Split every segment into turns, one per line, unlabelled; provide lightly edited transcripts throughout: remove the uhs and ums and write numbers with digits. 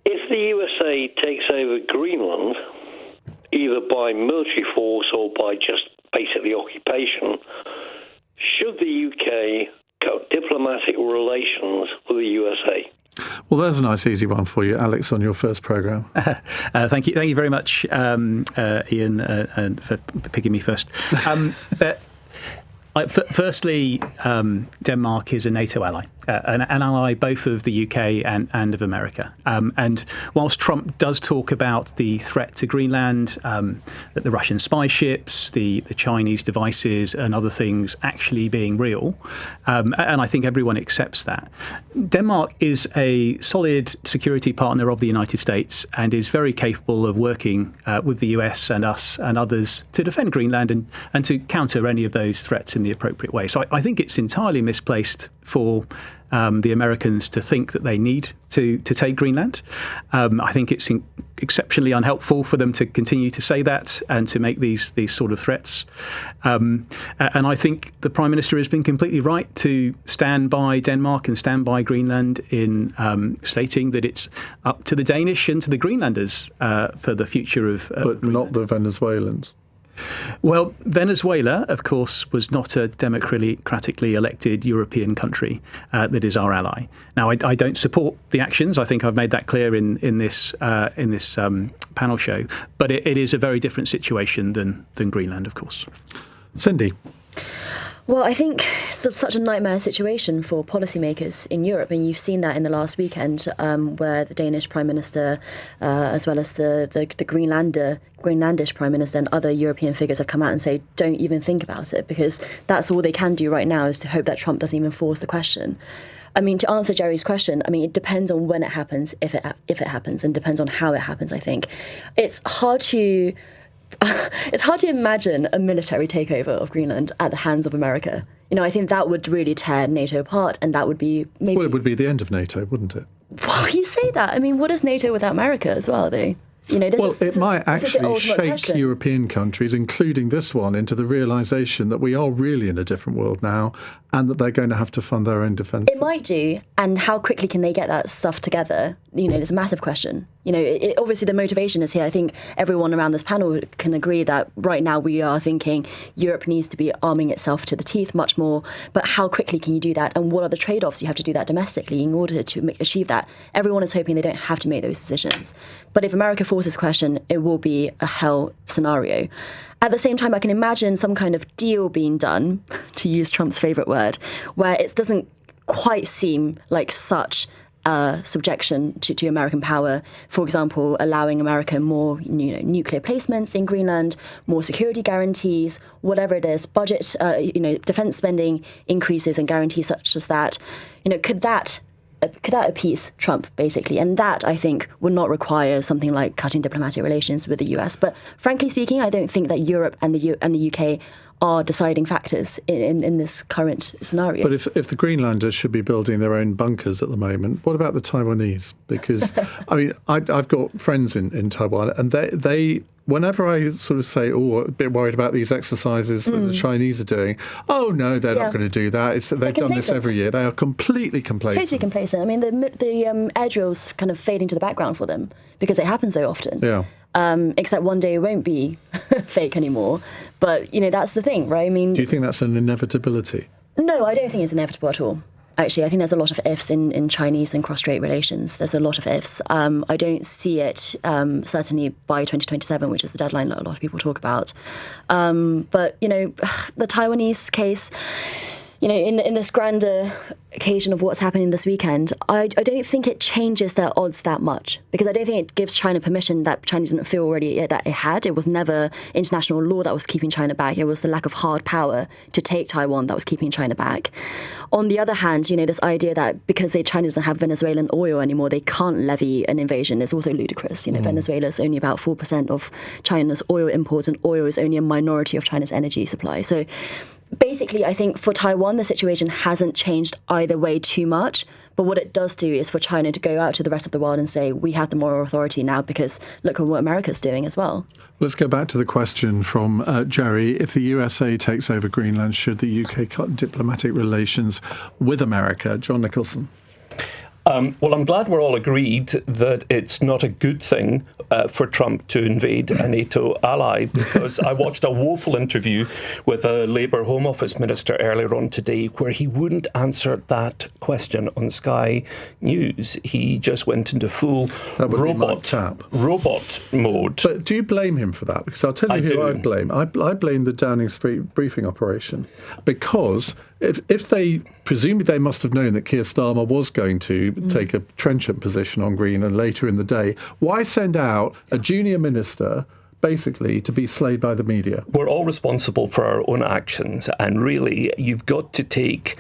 If the USA takes over Greenland, either by military force or by just basically occupation, should the UK cut diplomatic relations with the USA?
Well, there's a nice easy one for you, Alex, on your first programme.
Thank you very much, Iain, for picking me first. Firstly, Denmark is a NATO ally, an ally both of the UK and of America. And whilst Trump does talk about the threat to Greenland, the Russian spy ships, the Chinese devices and other things actually being real, and I think everyone accepts that, Denmark is a solid security partner of the United States and is very capable of working with the US and us and others to defend Greenland and to counter any of those threats in the appropriate way. So I think it's entirely misplaced for the Americans to think that they need to take Greenland. I think it's exceptionally unhelpful for them to continue to say that and to make these sort of threats. And I think the Prime Minister has been completely right to stand by Denmark and stand by Greenland in stating that it's up to the Danish and to the Greenlanders for the future of
but not the Venezuelans.
Well, Venezuela, of course, was not a democratically elected European country that is our ally. Now, I don't support the actions. I think I've made that clear in this panel show. But it is a very different situation than Greenland, of course.
Cindy.
Well, I think it's such a nightmare situation for policymakers in Europe, and you've seen that in the last weekend, where the Danish Prime Minister, as well as the Greenlandish Prime Minister and other European figures have come out and say, don't even think about it, because that's all they can do right now is to hope that Trump doesn't even force the question. I mean, to answer Jerry's question, I mean, it depends on when it happens, if it happens, and depends on how it happens, I think. It's hard to imagine a military takeover of Greenland at the hands of America. You know, I think that would really tear NATO apart, and that would be maybe...
Well, it would be the end of NATO, wouldn't it?
Well, you say that. I mean, what is NATO without America as well, though? You know,
it might actually shake European countries, including this one, into the realisation that we are really in a different world now and that they're going to have to fund their own defence.
It might do. And how quickly can they get that stuff together? You know, it's a massive question. You know, obviously the motivation is here. I think everyone around this panel can agree that right now we are thinking Europe needs to be arming itself to the teeth much more. But how quickly can you do that? And what are the trade-offs you have to do that domestically in order to achieve that? Everyone is hoping they don't have to make those decisions. But if America forces question, it will be a hell scenario. At the same time, I can imagine some kind of deal being done, to use Trump's favourite word, where it doesn't quite seem like such subjection to American power. For example, allowing America more nuclear placements in Greenland, more security guarantees, whatever it is, budget, defence spending increases and guarantees such as that. You know, could that appease Trump, basically? And that, I think, would not require something like cutting diplomatic relations with the US. But frankly speaking, I don't think that Europe and the UK are deciding factors in this current scenario.
But if the Greenlanders should be building their own bunkers at the moment, what about the Taiwanese? Because, I mean, I've got friends in Taiwan, and they whenever I sort of say, oh, a bit worried about these exercises that the Chinese are doing, oh, no, they're not going to do that. They've done this every year. They are completely complacent.
Totally complacent. I mean, the air drills kind of fade into the background for them because it happens so often.
Yeah.
Except one day it won't be fake anymore. But, you know, that's the thing, right? I mean,
do you think that's an inevitability?
No, I don't think it's inevitable at all. Actually, I think there's a lot of ifs in Chinese and cross-strait relations. There's a lot of ifs. I don't see it, certainly by 2027, which is the deadline that a lot of people talk about. But, you know, the Taiwanese case, you know, in this grander occasion of what's happening this weekend, I don't think it changes their odds that much, because I don't think it gives China permission that China doesn't feel already that it had. It was never international law that was keeping China back. It was the lack of hard power to take Taiwan that was keeping China back. On the other hand, you know, this idea that because China doesn't have Venezuelan oil anymore, they can't levy an invasion is also ludicrous. You know, Venezuela is only about 4% of China's oil imports, and oil is only a minority of China's energy supply. So basically, I think for Taiwan, the situation hasn't changed either way too much. But what it does do is for China to go out to the rest of the world and say, we have the moral authority now because look at what America's doing as well.
Let's go back to the question from Jerry. If the USA takes over Greenland, should the UK cut diplomatic relations with America? John Nicholson.
Well, I'm glad we're all agreed that it's not a good thing for Trump to invade a NATO ally, because I watched a woeful interview with a Labour Home Office minister earlier on today where he wouldn't answer that question on Sky News. He just went into full robot mode.
But do you blame him for that? Because I'll tell you who I blame. I blame the Downing Street briefing operation, because if they, presumably they must have known that Keir Starmer was going to take a trenchant position on Greenland later in the day, why send out a junior minister basically to be slayed by the media?
We're all responsible for our own actions, and really you've got to take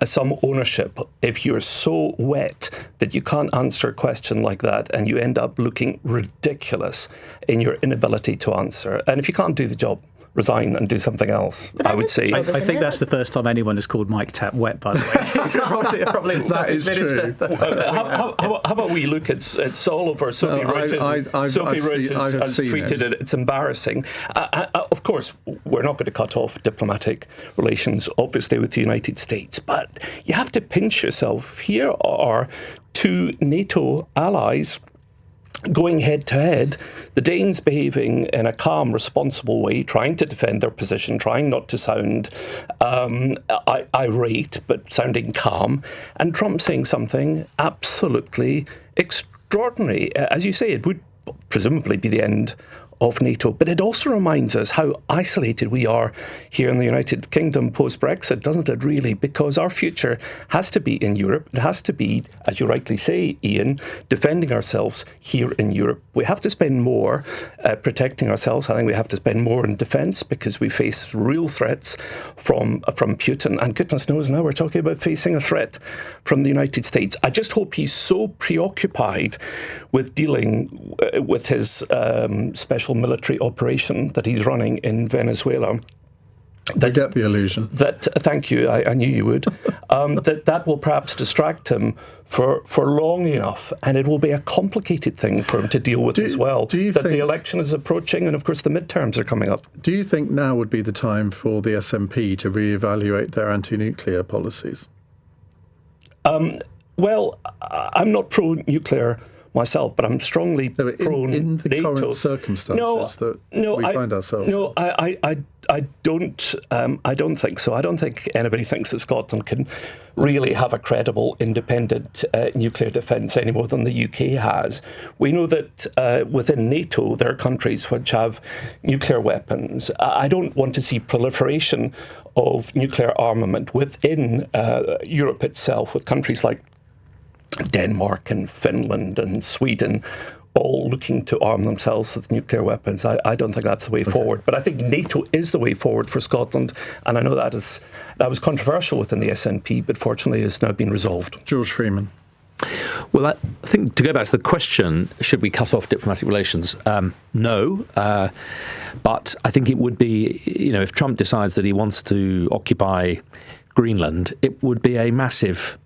some ownership. If you're so wet that you can't answer a question like that and you end up looking ridiculous in your inability to answer, and if you can't do the job, resign and do something else, I would say.
I think that's the first time anyone has called Mike Tapp wet, by the way. probably
that is true.
How about we look at all over Sophie Rhodes? Sophie Rhodes has tweeted it. It's embarrassing. Of course, we're not going to cut off diplomatic relations, obviously, with the United States, but you have to pinch yourself. Here are two NATO allies going head to head, the Danes behaving in a calm, responsible way, trying to defend their position, trying not to sound irate, but sounding calm, and Trump saying something absolutely extraordinary. As you say, it would presumably be the end of NATO, but it also reminds us how isolated we are here in the United Kingdom post-Brexit, doesn't it really? Because our future has to be in Europe. It has to be, as you rightly say, Iain, defending ourselves here in Europe. We have to spend more protecting ourselves. I think we have to spend more in defence because we face real threats from Putin. And goodness knows now we're talking about facing a threat from the United States. I just hope he's so preoccupied with dealing with his special military operation that he's running in Venezuela.
I get the illusion.
Thank you, I knew you would. That will perhaps distract him for long enough, and it will be a complicated thing for him to deal with as well. The election is approaching, and of course the midterms are coming up.
Do you think now would be the time for the SNP to reevaluate their anti-nuclear policies?
Well, I'm not pro-nuclear myself, but I'm strongly pro
in the
NATO.
current circumstances that we find ourselves.
No, I don't think so. I don't think anybody thinks that Scotland can really have a credible, independent nuclear defence any more than the UK has. We know that within NATO there are countries which have nuclear weapons. I don't want to see proliferation of nuclear armament within Europe itself, with countries like Denmark and Finland and Sweden all looking to arm themselves with nuclear weapons. I don't think that's the way forward. But I think NATO is the way forward for Scotland. And I know that was controversial within the SNP, but fortunately has now been resolved.
George Freeman.
Well, I think to go back to the question, should we cut off diplomatic relations? No. But I think it would be, if Trump decides that he wants to occupy Greenland, it would be a massive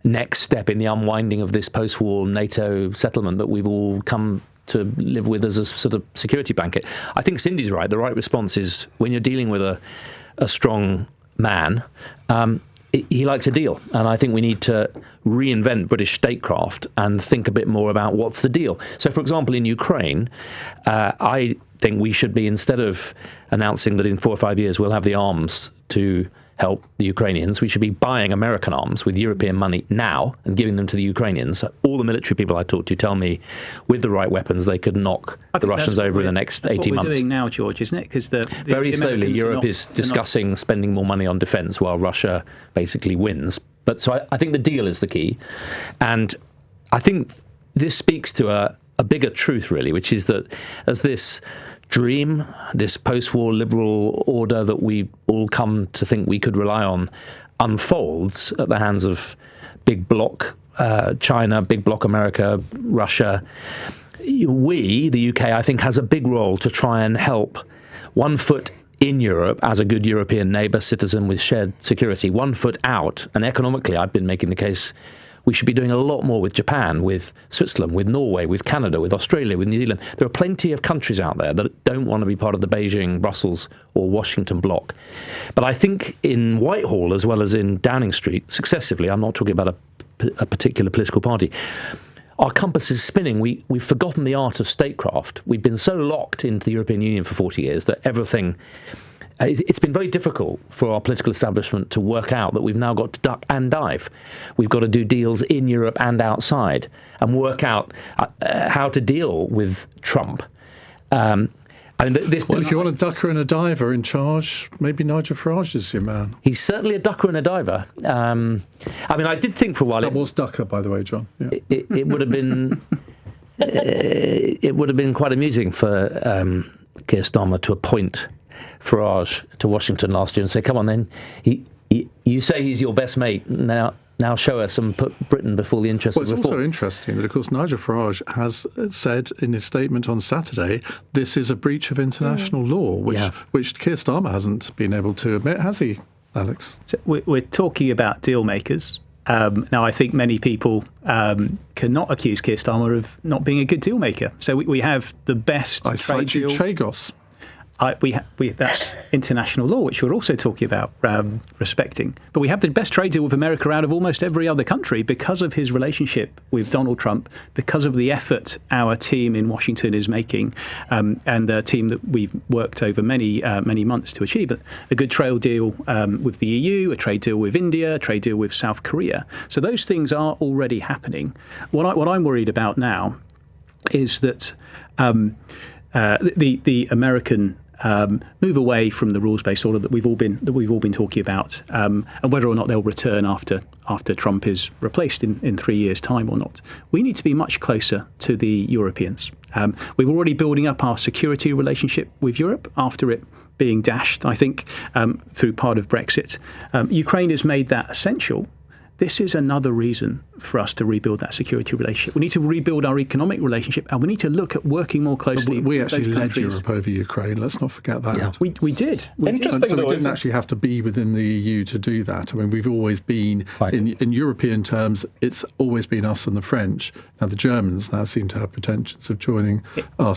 next step in the unwinding of this post-war NATO settlement that we've all come to live with as a sort of security blanket. I think Cindy's right. The right response is when you're dealing with a strong man, he likes a deal. And I think we need to reinvent British statecraft and think a bit more about what's the deal. So, for example, in Ukraine, I think we should be, instead of announcing that in 4 or 5 years we'll have the arms to help the Ukrainians, we should be buying American arms with European money now and giving them to the Ukrainians. All the military people I talk to tell me with the right weapons they could knock the Russians over in the next 18 months. That's what we're doing
now, George, isn't it? Because
very slowly Europe is discussing spending more money on defence while Russia basically wins. But so I think the deal is the key. And I think this speaks to a bigger truth, really, which is that as this dream, this post-war liberal order that we all come to think we could rely on, unfolds at the hands of big bloc China, big bloc America, Russia, we, the UK, I think, has a big role to try and help one foot in Europe as a good European neighbour, citizen with shared security, one foot out. And economically, I've been making the case We should be doing a lot more with Japan, with Switzerland, with Norway, with Canada, with Australia, with New Zealand. There are plenty of countries out there that don't want to be part of the Beijing, Brussels or Washington bloc. But I think in Whitehall, as well as in Downing Street, successively, I'm not talking about a particular political party, our compass is spinning. We've forgotten the art of statecraft. We've been so locked into the European Union for 40 years that everything... It's been very difficult for our political establishment to work out that we've now got to duck and dive. We've got to do deals in Europe and outside and work out how to deal with Trump.
If you want a ducker and a diver in charge, maybe Nigel Farage is your man.
He's certainly a ducker and a diver. I did think for a while...
That was ducker, by the way, John. Yeah.
It would have been... it would have been quite amusing for Keir Starmer to appoint Farage to Washington last year and say, come on then, you say he's your best mate, now show us and put Britain before the interests of reform.
It's also interesting that, of course, Nigel Farage has said in his statement on Saturday, this is a breach of international law, which Keir Starmer hasn't been able to admit, has he, Alex?
So we're talking about deal makers. Now, I think many people cannot accuse Keir Starmer of not being a good deal maker. So we have the best trade deal.
Chagos.
That's international law, which we're also talking about respecting. But we have the best trade deal with America out of almost every other country because of his relationship with Donald Trump, because of the effort our team in Washington is making, and the team that we've worked over many months to achieve. A good trade deal with the EU, a trade deal with India, a trade deal with South Korea. So those things are already happening. What I'm worried about now is that the American move away from the rules-based order that we've all been talking about, and whether or not they'll return after Trump is replaced in 3 years' time or not. We need to be much closer to the Europeans. We're already building up our security relationship with Europe after it being dashed, I think, through part of Brexit. Ukraine has made that essential. This is another reason for us to rebuild that security relationship. We need to rebuild our economic relationship, and we need to look at working more closely with those countries.
We actually led Europe over Ukraine. Let's not forget that.
Yeah. We did.
Interesting. So we didn't actually have to be within the EU to do that. I mean, we've always been, in European terms, it's always been us and the French. Now, the Germans now seem to have pretensions of joining us.